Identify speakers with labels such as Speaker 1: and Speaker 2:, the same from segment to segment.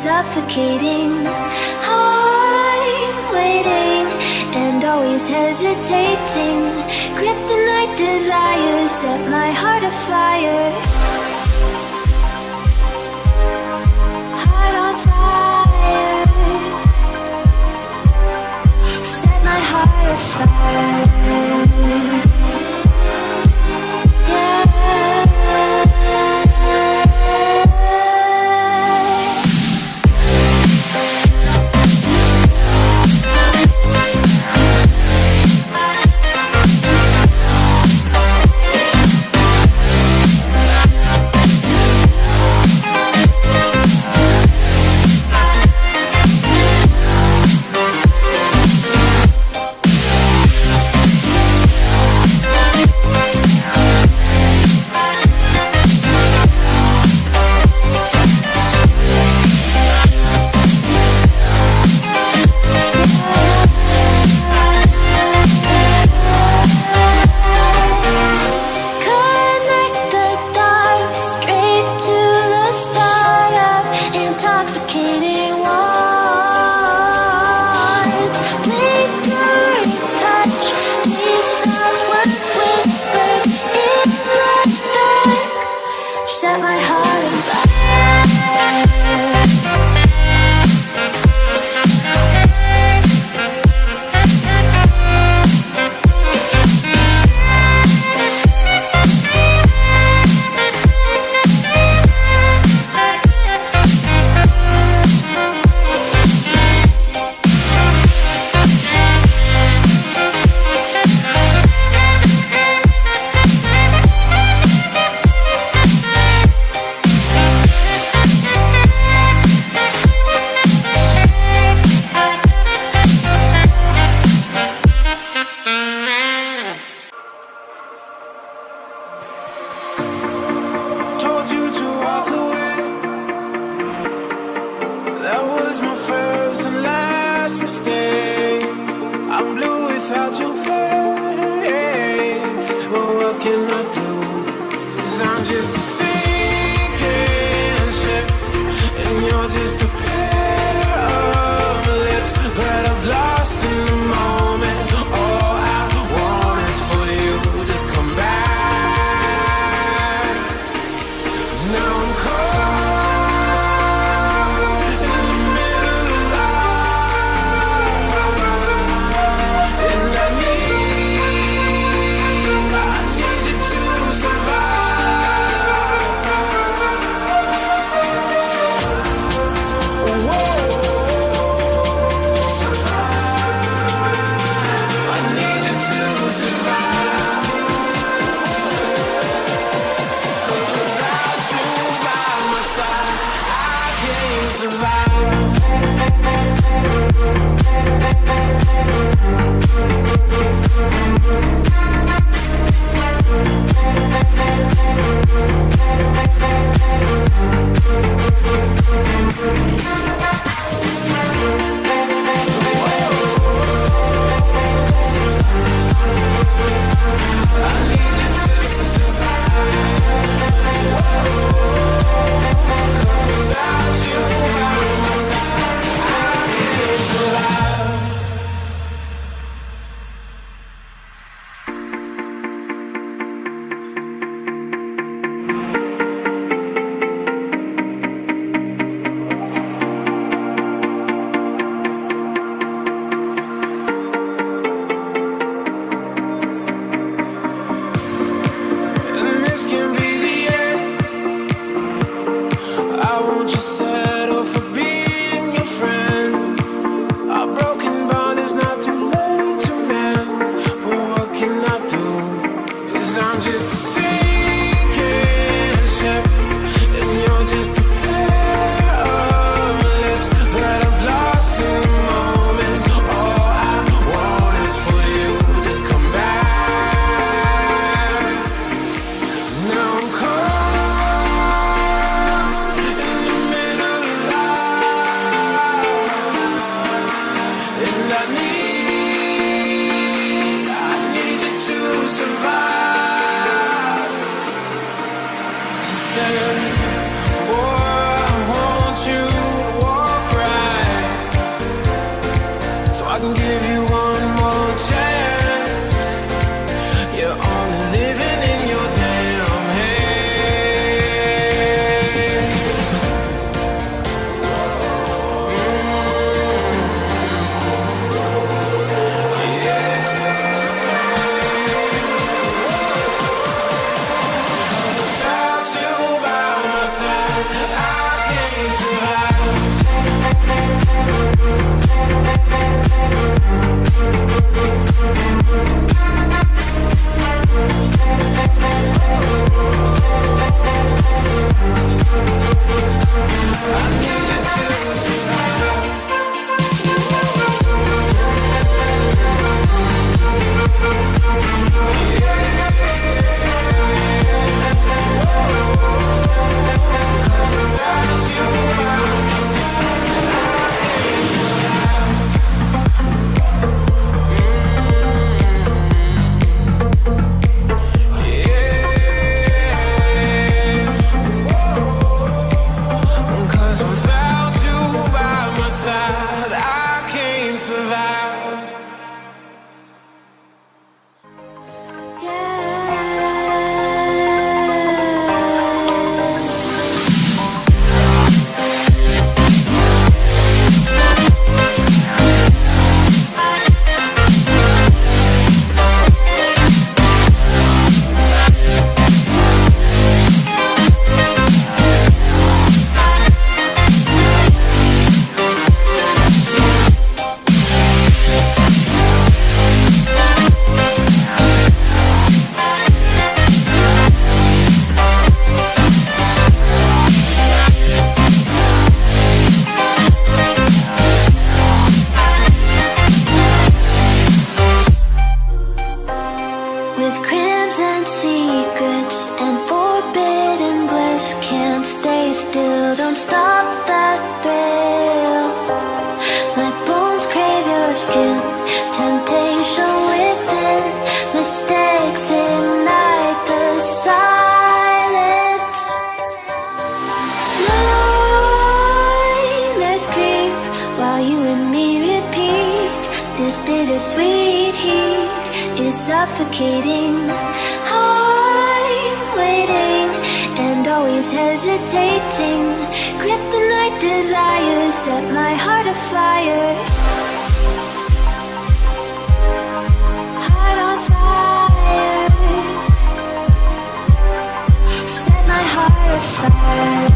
Speaker 1: suffocating. I'm waiting and always hesitating. Kryptonite desires set my heart afire. Heart on fire. Set my heart afire.
Speaker 2: said, oh, I want you to walk so I can give you one more chance. You're only living in your damn head. Yes. Without you by my side, I can't survive.
Speaker 1: Suffocating, I'm waiting and always hesitating. Kryptonite desires set my heart afire. Heart on fire. Set my heart afire.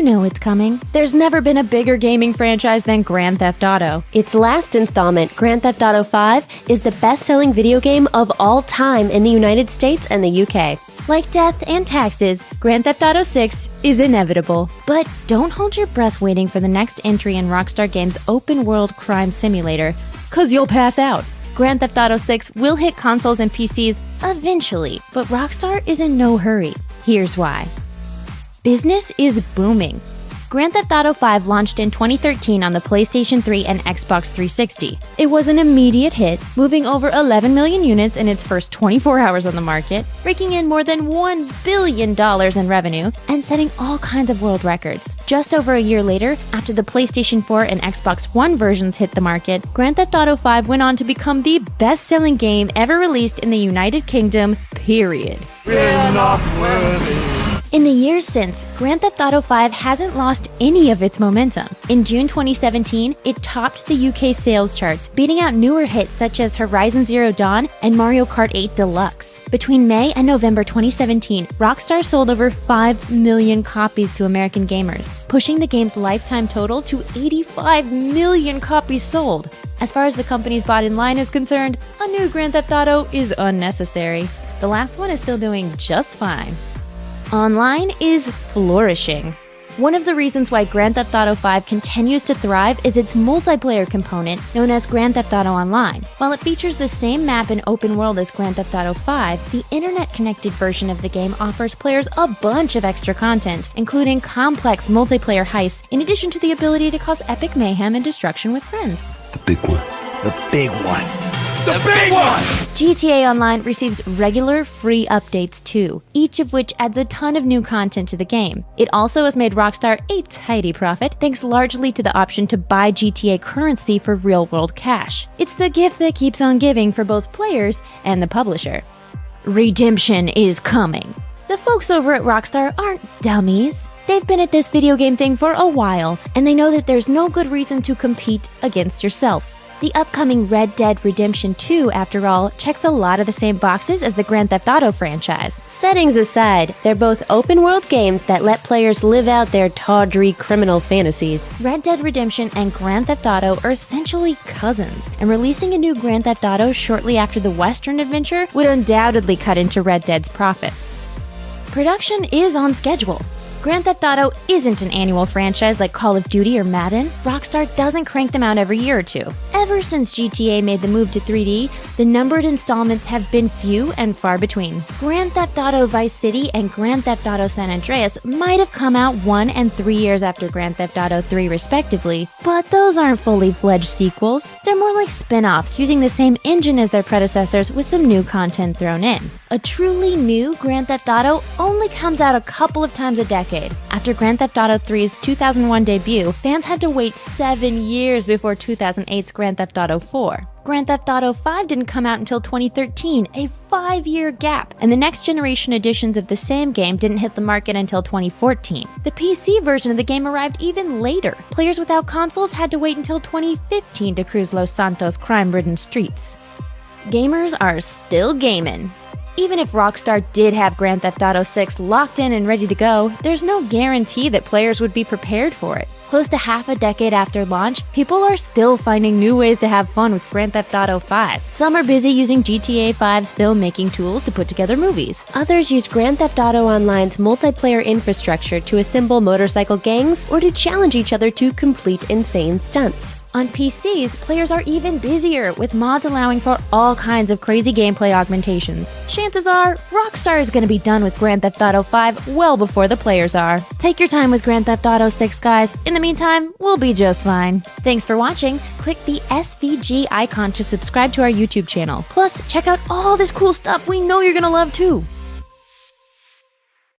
Speaker 3: know it's coming. There's never been a bigger gaming franchise than Grand Theft Auto.
Speaker 4: Its last installment, Grand Theft Auto V, is the best-selling video game of all time in the United States and the UK.
Speaker 3: Like death and taxes, Grand Theft Auto 6 is inevitable. But don't hold your breath waiting for the next entry in Rockstar Games' open-world crime simulator, 'cause you'll pass out. Grand Theft Auto 6 will hit consoles and PCs eventually, but Rockstar is in no hurry. Here's why. Business is booming. Grand Theft Auto V launched in 2013 on the PlayStation 3 and Xbox 360. It was an immediate hit, moving over 11 million units in its first 24 hours on the market, raking in more than $1 billion in revenue, and setting all kinds of world records. Just over a year later, after the PlayStation 4 and Xbox One versions hit the market, Grand Theft Auto V went on to become the best-selling game ever released in the United Kingdom, period.
Speaker 2: We're not worthy.
Speaker 3: In the years since, Grand Theft Auto V hasn't lost any of its momentum. In June 2017, it topped the UK sales charts, beating out newer hits such as Horizon Zero Dawn and Mario Kart 8 Deluxe. Between May and November 2017, Rockstar sold over 5 million copies to American gamers, pushing the game's lifetime total to 85 million copies sold. As far as the company's bottom line is concerned, a new Grand Theft Auto is unnecessary. The last one is still doing just fine. Online is flourishing. One of the reasons why Grand Theft Auto V continues to thrive is its multiplayer component, known as Grand Theft Auto Online. While it features the same map and open world as Grand Theft Auto V, the internet-connected version of the game offers players a bunch of extra content, including complex multiplayer heists, in addition to the ability to cause epic mayhem and destruction with friends.
Speaker 5: The big one.
Speaker 2: The big one. The big one!
Speaker 3: GTA Online receives regular free updates too, each of which adds a ton of new content to the game. It also has made Rockstar a tidy profit, thanks largely to the option to buy GTA currency for real-world cash. It's the gift that keeps on giving for both players and the publisher. Redemption is coming. The folks over at Rockstar aren't dummies. They've been at this video game thing for a while, and they know that there's no good reason to compete against yourself. The upcoming Red Dead Redemption 2, after all, checks a lot of the same boxes as the Grand Theft Auto franchise.
Speaker 4: Settings aside, they're both open-world games that let players live out their tawdry criminal fantasies.
Speaker 3: Red Dead Redemption and Grand Theft Auto are essentially cousins, and releasing a new Grand Theft Auto shortly after the Western adventure would undoubtedly cut into Red Dead's profits. Production is on schedule. Grand Theft Auto isn't an annual franchise like Call of Duty or Madden. Rockstar doesn't crank them out every year or two. Ever since GTA made the move to 3D, the numbered installments have been few and far between. Grand Theft Auto Vice City and Grand Theft Auto San Andreas might have come out 1 and 3 years after Grand Theft Auto 3 respectively, but those aren't fully fledged sequels. They're more like spin-offs using the same engine as their predecessors with some new content thrown in. A truly new Grand Theft Auto only comes out a couple of times a decade. After Grand Theft Auto 3's 2001 debut, fans had to wait 7 years before 2008's Grand Theft Auto 4. Grand Theft Auto 5 didn't come out until 2013, a 5-year gap, and the next generation editions of the same game didn't hit the market until 2014. The PC version of the game arrived even later. Players without consoles had to wait until 2015 to cruise Los Santos' crime-ridden streets. Gamers are still gaming. Even if Rockstar did have Grand Theft Auto 6 locked in and ready to go, there's no guarantee that players would be prepared for it. Close to half a decade after launch, people are still finding new ways to have fun with Grand Theft Auto 5. Some are busy using GTA 5's filmmaking tools to put together movies.
Speaker 4: Others use Grand Theft Auto Online's multiplayer infrastructure to assemble motorcycle gangs or to challenge each other to complete insane stunts.
Speaker 3: On PCs, players are even busier, with mods allowing for all kinds of crazy gameplay augmentations. Chances are, Rockstar is going to be done with Grand Theft Auto 5 well before the players are. Take your time with Grand Theft Auto 6, guys. In the meantime, we'll be just fine. Thanks for watching. Click the SVG icon to subscribe to our YouTube channel. Plus, check out all this cool stuff we know you're going to love too.